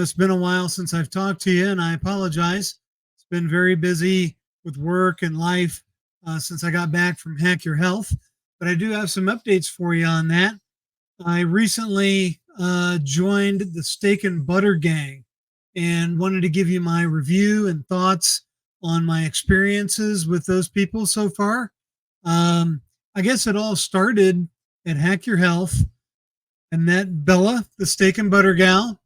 it's been a while since I've talked to you, and I apologize. It's been very busy with work and life since I got back from Hack Your Health. But I do have some updates for you on that. I recently joined the Steak and Butter Gang and wanted to give you my review and thoughts on my experiences with those people so far. Um, I guess it all started at Hack Your Health. I met Bella, the Steak and Butter gal.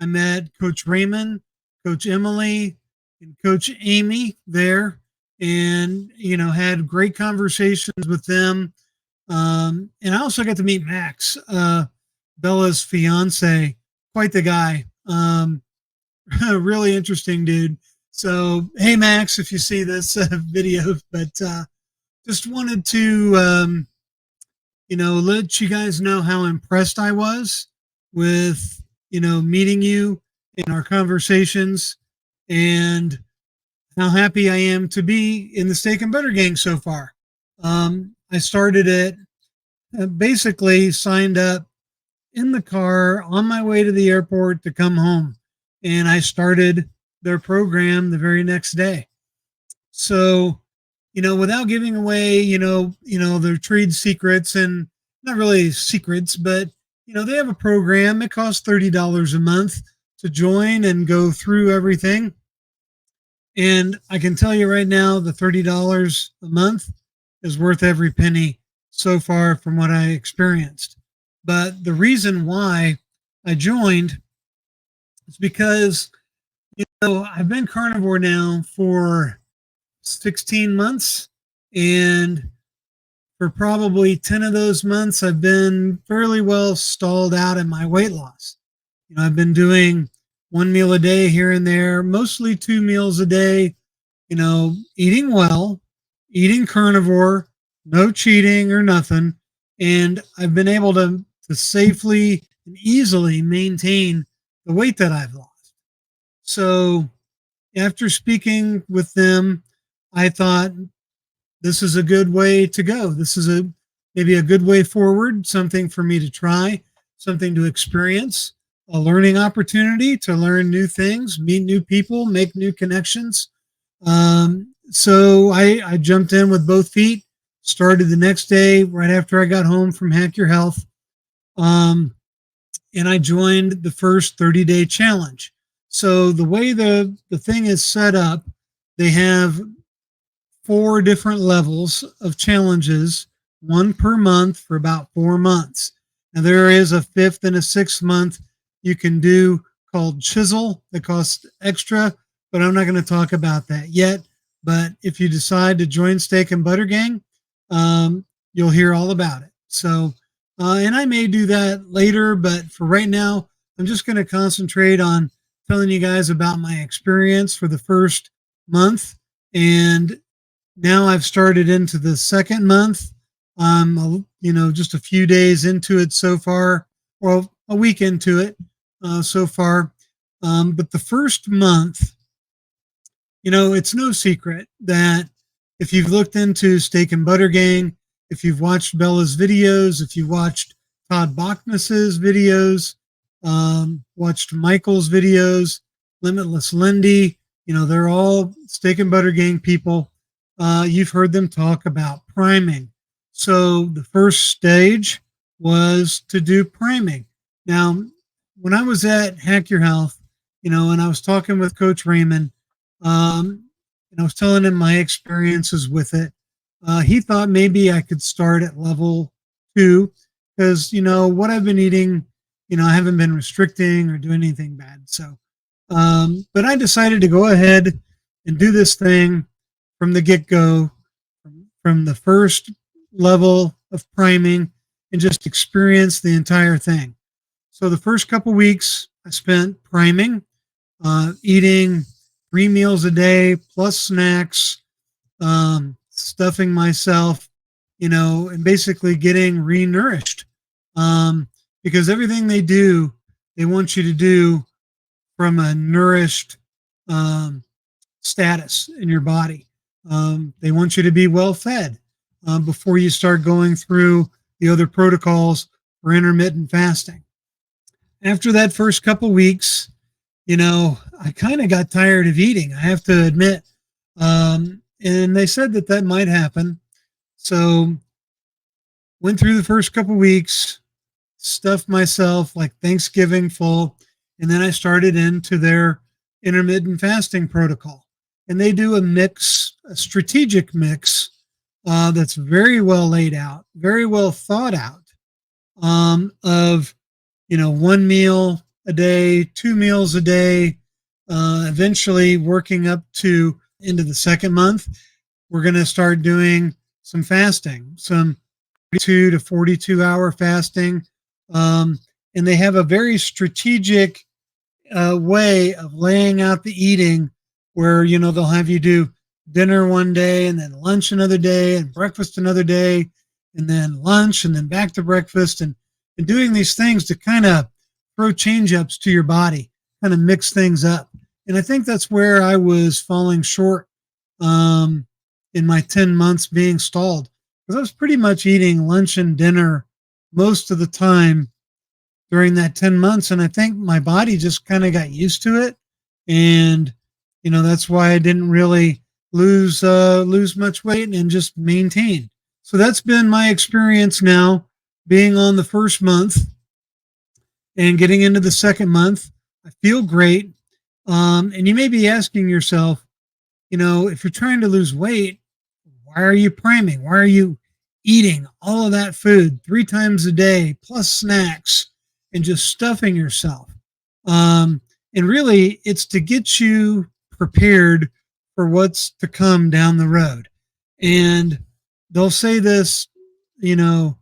I met Coach Raymond, Coach Emily, and Coach Amy there, and had great conversations with them. And I also got to meet Max, Bella's fiance, quite the guy. Really interesting dude. So, hey Max, if you see this video, but just wanted to let you guys know how impressed I was with meeting you in our conversations, and how happy I am to be in the Steak and Butter Gang so far. I started it, basically signed up in the car on my way to the airport to come home, and I started their program the very next day. So, without giving away, their trade secrets, and not really secrets, but they have a program. It costs $30 a month to join and go through everything. And I can tell you right now, the $30 a month is worth every penny so far from what I experienced. But the reason why I joined is because, I've been carnivore now for 16 months, and for probably 10 of those months, I've been fairly well stalled out in my weight loss. I've been doing one meal a day here and there, mostly 2 meals a day, eating well, eating carnivore, no cheating or nothing. And I've been able to safely and easily maintain the weight that I've lost. So after speaking with them, I thought this is a good way to go. This is maybe a good way forward, something for me to try, something to experience, a learning opportunity to learn new things, meet new people, make new connections. So I jumped in with both feet, started the next day right after I got home from Hack Your Health. And I joined the first 30-day challenge. So the way the thing is set up, they have 4 different levels of challenges, 1 per month for about 4 months. Now there is a 5th and a 6th month you can do called Chisel that costs extra, but I'm not going to talk about that yet. But if you decide to join Steak and Butter Gang, you'll hear all about it. So, and I may do that later, but for right now, I'm just going to concentrate on telling you guys about my experience for the first month. And now I've started into the 2nd month. Just a few days into it so far, well, a week into it so far. But the first month, it's no secret that if you've looked into Steak and Butter Gang, if you've watched Bella's videos, if you've watched Todd Bachnis's videos, watched Michael's videos, Limitless Lindy, they're all Steak and Butter Gang people. You've heard them talk about priming. So the first stage was to do priming. Now, when I was at Hack Your Health, and I was talking with Coach Raymond, and I was telling him my experiences with it, he thought maybe I could start at level 2 because, what I've been eating, I haven't been restricting or doing anything bad. So, but I decided to go ahead and do this thing from the get-go, from the first level of priming, and just experience the entire thing. So the first couple weeks I spent priming, eating 3 meals a day plus snacks, stuffing myself, and basically getting renourished. Because everything they do, they want you to do from a nourished status in your body. They want you to be well fed before you start going through the other protocols for intermittent fasting. After that first couple weeks, I kind of got tired of eating, I have to admit. And they said that that might happen. So went through the first couple weeks, stuffed myself like Thanksgiving full, and then I started into their intermittent fasting protocol. And they do a mix, a strategic mix that's very well laid out, very well thought out, of one meal a day, 2 meals a day, eventually working up to into the second month. We're going to start doing some fasting, some 2 to 42 hour fasting. Um, and they have a very strategic way of laying out the eating where, they'll have you do dinner one day and then lunch another day and breakfast another day and then lunch and then back to breakfast and doing these things to kind of throw change ups to your body, kind of mix things up. And I think that's where I was falling short um, in my 10 months being stalled, because I was pretty much eating lunch and dinner most of the time during that 10 months. And I think my body just kind of got used to it. And, that's why I didn't really lose much weight and just maintain. So that's been my experience now, being on the first month and getting into the second month. I feel great. And you may be asking yourself, if you're trying to lose weight, why are you priming? Why are you eating all of that food 3 times a day plus snacks and just stuffing yourself? And really, it's to get you prepared for what's to come down the road. And they'll say this, you know,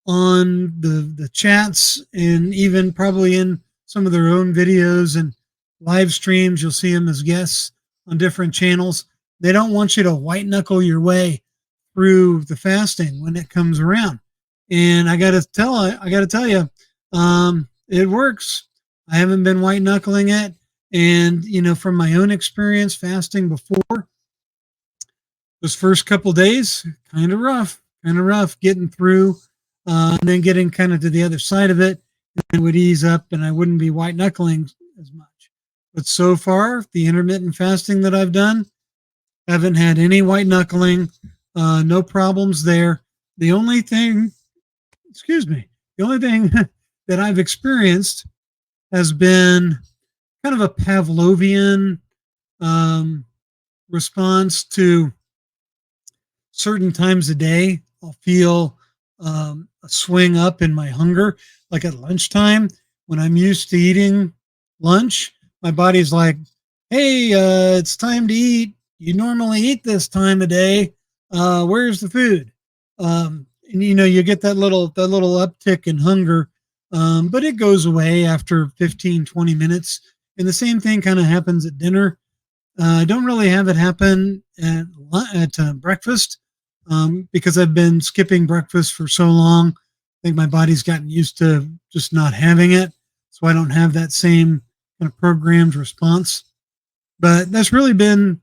on the chats and even probably in some of their own videos and live streams. You'll see them as guests on different channels. They don't want you to white knuckle your way through the fasting when it comes around. And I got to tell you, it works. I haven't been white knuckling it. And, from my own experience fasting before, those first couple days, kind of rough getting through, and then getting kind of to the other side of it, and it would ease up and I wouldn't be white knuckling as much. But so far, the intermittent fasting that I've done, haven't had any white knuckling, no problems there. The only thing, the only thing that I've experienced has been kind of a Pavlovian um, response to certain times a day. I'll feel a swing up in my hunger, like at lunchtime when I'm used to eating lunch. My body's like, "Hey, it's time to eat. You normally eat this time of day. Where's the food?" And you get that little uptick in hunger, but it goes away after 15, 20 minutes. And the same thing kind of happens at dinner. I don't really have it happen at breakfast, because I've been skipping breakfast for so long. I think my body's gotten used to just not having it, so I don't have that same kind of programmed response. But that's really been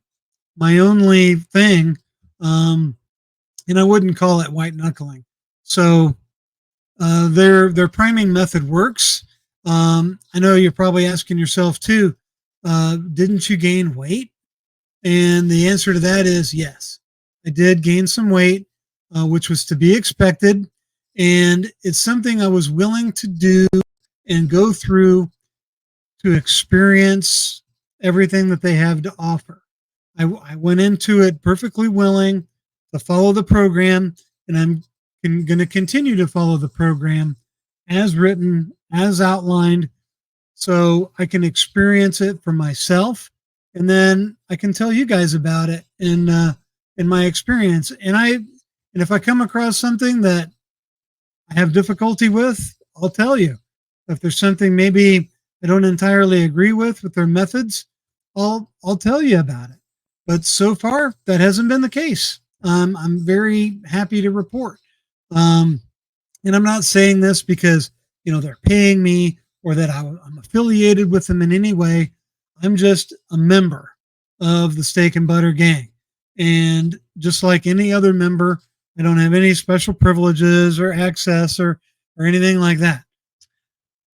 my only thing, um, and I wouldn't call it white knuckling. So their priming method works. I know you're probably asking yourself too, didn't you gain weight? And the answer to that is yes. I did gain some weight, which was to be expected. And it's something I was willing to do and go through to experience everything that they have to offer. I went into it perfectly willing to follow the program, and I'm going to continue to follow the program as written, as outlined, so I can experience it for myself, and then I can tell you guys about it in my experience. And if I come across something that I have difficulty with, I'll tell you. If there's something maybe I don't entirely agree with their methods, I'll tell you about it. But so far, that hasn't been the case. I'm very happy to report. Um, and I'm not saying this because they're paying me or that I'm affiliated with them in any way. I'm just a member of the Steak and Butter Gang, and just like any other member, I don't have any special privileges or access or anything like that.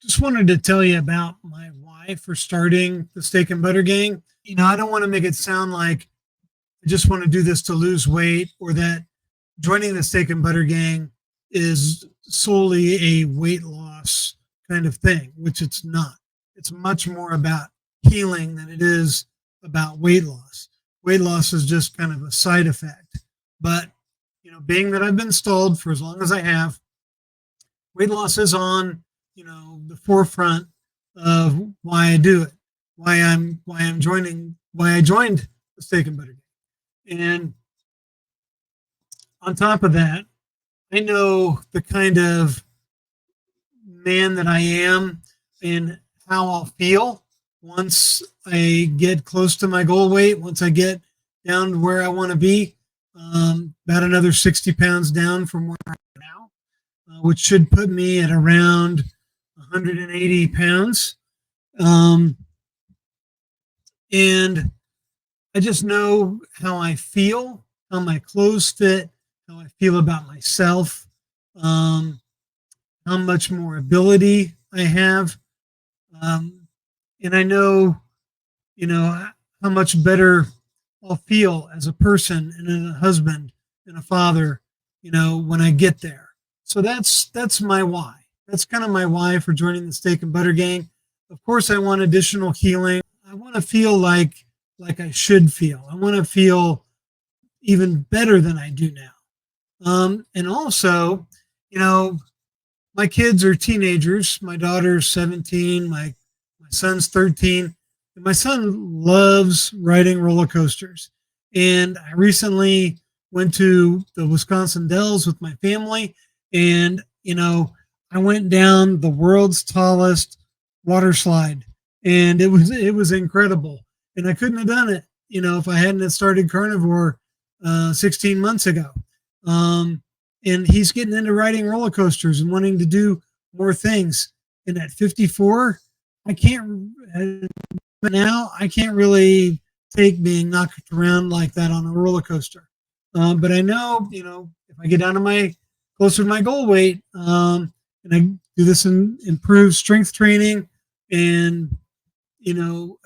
Just wanted to tell you about my wife why for starting the Steak and Butter Gang. I don't want to make it sound like I just want to do this to lose weight, or that joining the Steak and Butter Gang is solely a weight loss kind of thing, which it's not. It's much more about healing than it is about weight loss. Weight loss is just kind of a side effect. But, being that I've been stalled for as long as I have, weight loss is on, the forefront of why I do it, why I joined the Steak and Butter Gang. And on top of that, I know the kind of man that I am and how I'll feel once I get close to my goal weight, once I get down to where I want to be, about another 60 pounds down from where I am now, which should put me at around 180 pounds. And I just know how I feel, how my clothes fit, how I feel about myself, how much more ability I have. And I know, how much better I'll feel as a person and a husband and a father, when I get there. So that's my why. That's kind of my why for joining the Steak and Butter Gang. Of course, I want additional healing. I want to feel like I should feel. I want to feel even better than I do now. And also, my kids are teenagers. My daughter's 17. My son's 13. And my son loves riding roller coasters. And I recently went to the Wisconsin Dells with my family. And, I went down the world's tallest water slide. And it was incredible. And I couldn't have done it, if I hadn't started carnivore 16 months ago. And he's getting into riding roller coasters and wanting to do more things. And at 54, I can't really take being knocked around like that on a roller coaster. But I know, if I get down to closer to my goal weight, and I do this in improved strength training and,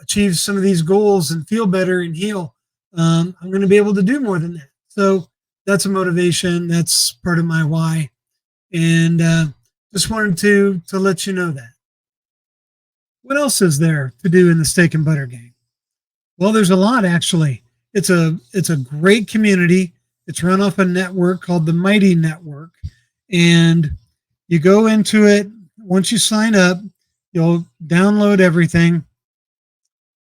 achieve some of these goals and feel better and heal, I'm going to be able to do more than that. So that's a motivation. That's part of my why. And just wanted to let you know that. What else is there to do in the Steak and Butter Gang? Well, there's a lot, actually. It's a great community. It's run off a network called the Mighty Network. And you go into it. Once you sign up, you'll download everything.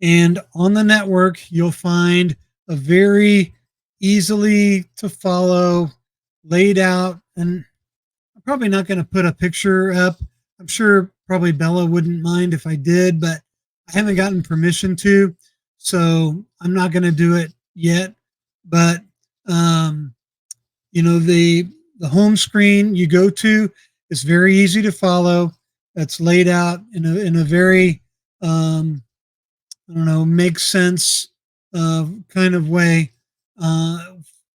And on the network, you'll find a very easily to follow, laid out. And I'm probably not going to put a picture up. I'm sure probably Bella wouldn't mind if I did, but I haven't gotten permission to, so I'm not going to do it yet. But the home screen you go to is very easy to follow. That's laid out in a very makes sense kind of way,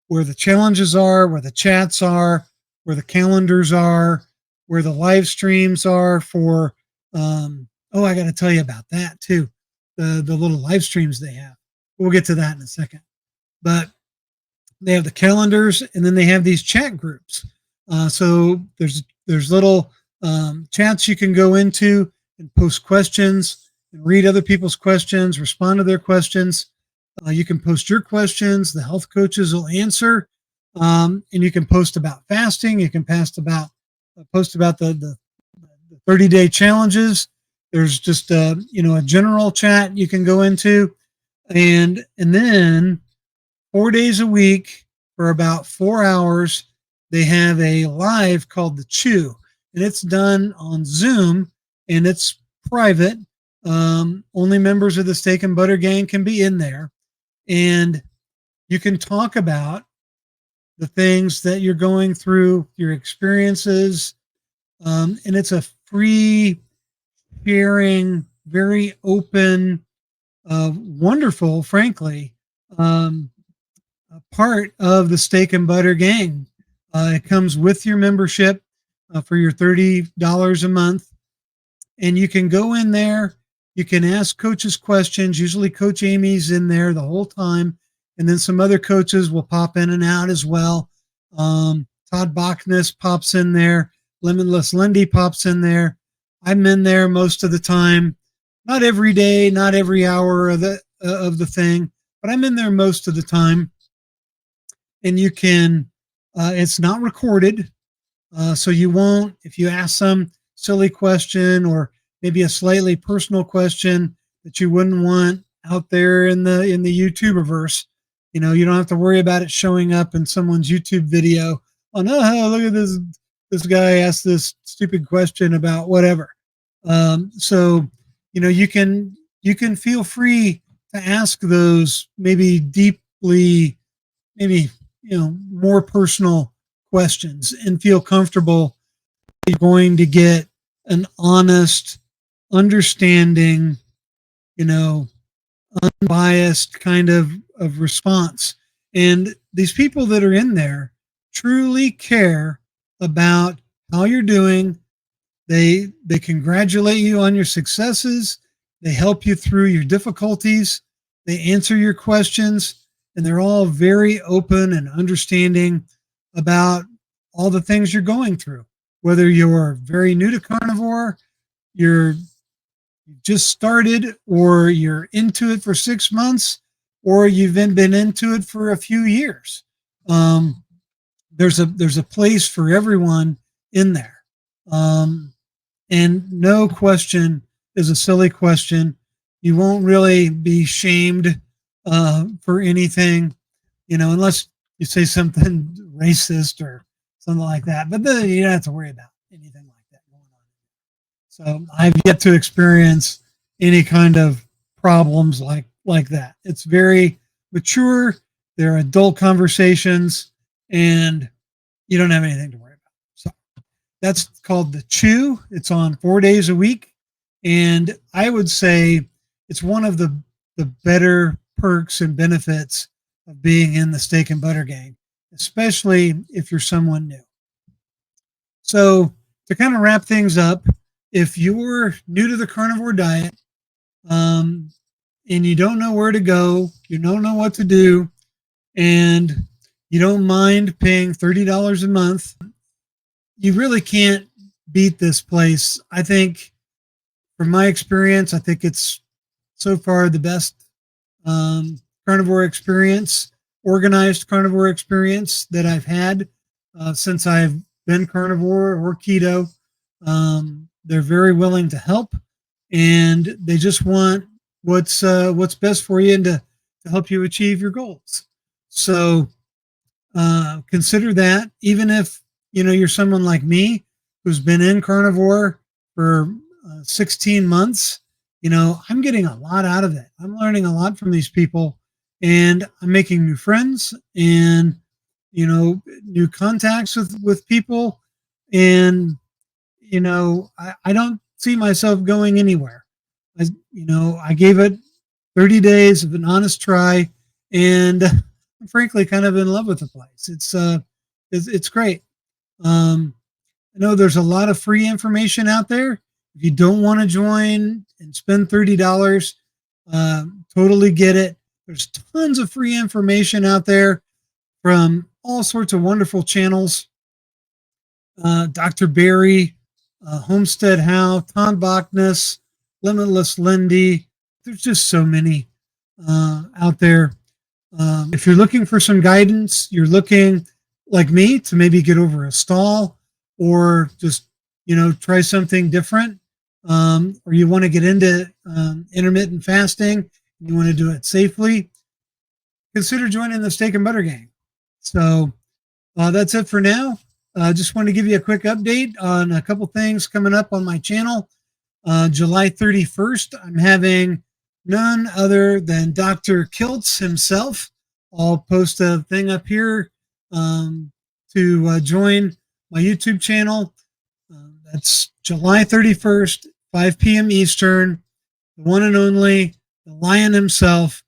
where the challenges are, where the chats are, where the calendars are, where the live streams are for, I got to tell you about that too. The little live streams they have. We'll get to that in a second. But they have the calendars, and then they have these chat groups. So there's little chats you can go into and post questions and read other people's questions, respond to their questions. You can post your questions. The health coaches will answer. And you can post about fasting. You can post about the 30-day challenges. There's just a general chat you can go into, and then 4 days a week for about 4 hours, they have a live called the Chew, and it's done on Zoom, and it's private. Only members of the Steak and Butter Gang can be in there, and you can talk about the things that you're going through, your experiences, and it's a free, sharing, very open, wonderful, frankly, part of the Steak and Butter Gang. It comes with your membership for your $30 a month, and you can go in there You can ask coaches questions. Usually Coach Amy's in there the whole time. And then some other coaches will pop in and out as well. Todd Bachnes pops in there. Limitless Lindy pops in there. I'm in there most of the time. Not every day, not every hour of the thing, but I'm in there most of the time. And you can, it's not recorded. So you won't, if you ask some silly question or maybe a slightly personal question that you wouldn't want out there in the YouTuberverse, you know, you don't have to worry about it showing up in someone's YouTube video. Oh no, look at this guy asked this stupid question about whatever. So you know, you can feel free to ask those maybe deeply, maybe, you know, more personal questions and feel comfortable you're going to get an honest, understanding, you know, unbiased kind of response. And these people that are in there truly care about how you're doing. They congratulate you on your successes. They help you through your difficulties. They answer your questions, and they're all very open and understanding about all the things you're going through. Whether you're very new to carnivore, you're just started, or you're into it for 6 months, or you've been into it for a few years. There's a place for everyone in there. And no question is a silly question. You won't really be shamed for anything, you know, unless you say something racist or something like that. But then you don't have to worry about anything like that going on. So I've yet to experience any kind of problems like that. It's very mature. They're adult conversations, and you don't have anything to worry about. So that's called the Chew. It's on 4 days a week, and I would say it's one of the better perks and benefits of being in the Steak and Butter Gang, especially if you're someone new. So to kind of wrap things up, if you're new to the carnivore diet, and you don't know where to go, you don't know what to do, and you don't mind paying $30 a month, you really can't beat this place. I think, from my experience, I think it's so far the best carnivore experience, organized carnivore experience that I've had since I've been carnivore or keto. They're very willing to help, and they just want what's best for you and to help you achieve your goals. So consider that. Even if you know you're someone like me who's been in carnivore for 16 months, you know, I'm getting a lot out of it. I'm learning a lot from these people, and I'm making new friends and, you know, new contacts with people. And, you know, I don't see myself going anywhere. You know, I gave it 30 days of an honest try, and I'm frankly kind of in love with the place. It's great. I know there's a lot of free information out there. If you don't want to join and spend $30, totally get it. There's tons of free information out there from all sorts of wonderful channels. Dr. Barry, Homestead How, Tom Bachnes, Limitless Lindy. There's just so many out there. If you're looking for some guidance, you're looking like me to maybe get over a stall or just, you know, try something different, or you want to get into intermittent fasting, and you want to do it safely, consider joining the Steak and Butter Gang. So that's it for now. Just want to give you a quick update on a couple things coming up on my channel. July 31st, I'm having none other than Dr. Kiltz himself. I'll post a thing up here to join my YouTube channel. That's July 31st, 5 p.m. Eastern. The one and only, the Lion himself,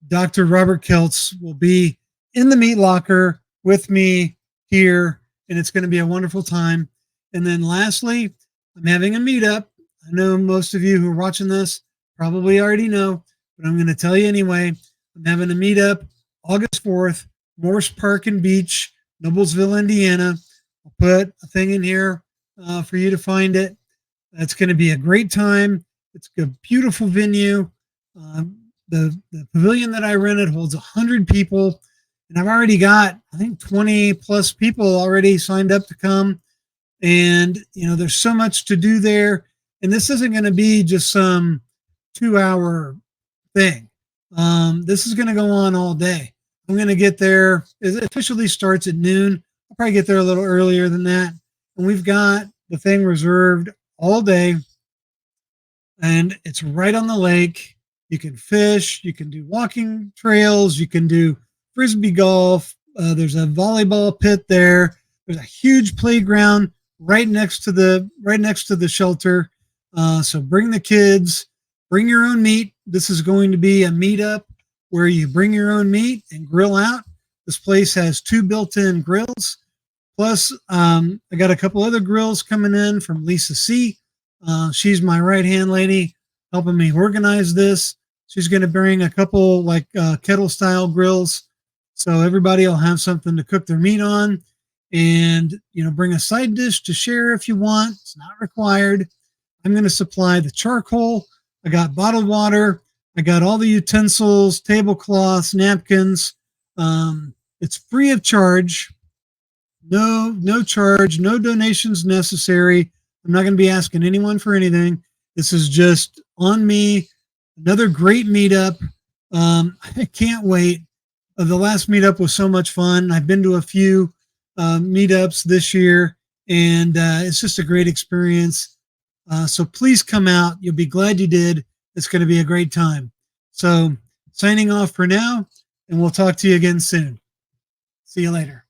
Dr. Robert Kiltz, will be in the meat locker with me here, and it's going to be a wonderful time. And then lastly, I'm having a meetup. I know most of you who are watching this probably already know, but I'm going to tell you anyway. I'm having a meetup August 4th, Morse Park and Beach, Noblesville, Indiana. I'll put a thing in here for you to find it. It's going to be a great time. It's a beautiful venue. Um, the pavilion that I rented holds 100 people, and I've already got, I think, 20 plus people already signed up to come. And, there's so much to do there. And this isn't going to be just some 2 hour thing. This is going to go on all day. I'm going to get there. It officially starts at noon. I'll probably get there a little earlier than that. And we've got the thing reserved all day. And it's right on the lake. You can fish. You can do walking trails. You can do frisbee golf. There's a volleyball pit there. There's a huge playground right next to the shelter. So bring the kids. Bring your own meat. This is going to be a meetup where you bring your own meat and grill out. This place has 2 built-in grills. Plus, I got a couple other grills coming in from Lisa C. She's my right-hand lady helping me organize this. She's going to bring a couple kettle-style grills. So everybody will have something to cook their meat on. And, bring a side dish to share if you want. It's not required. I'm going to supply the charcoal. I got bottled water. I got all the utensils, tablecloths, napkins. It's free of charge. No charge, no donations necessary. I'm not going to be asking anyone for anything. This is just on me. Another great meetup. I can't wait. The last meetup was so much fun. I've been to a few meetups this year, and it's just a great experience. So please come out. You'll be glad you did. It's going to be a great time. So signing off for now, and we'll talk to you again soon. See you later.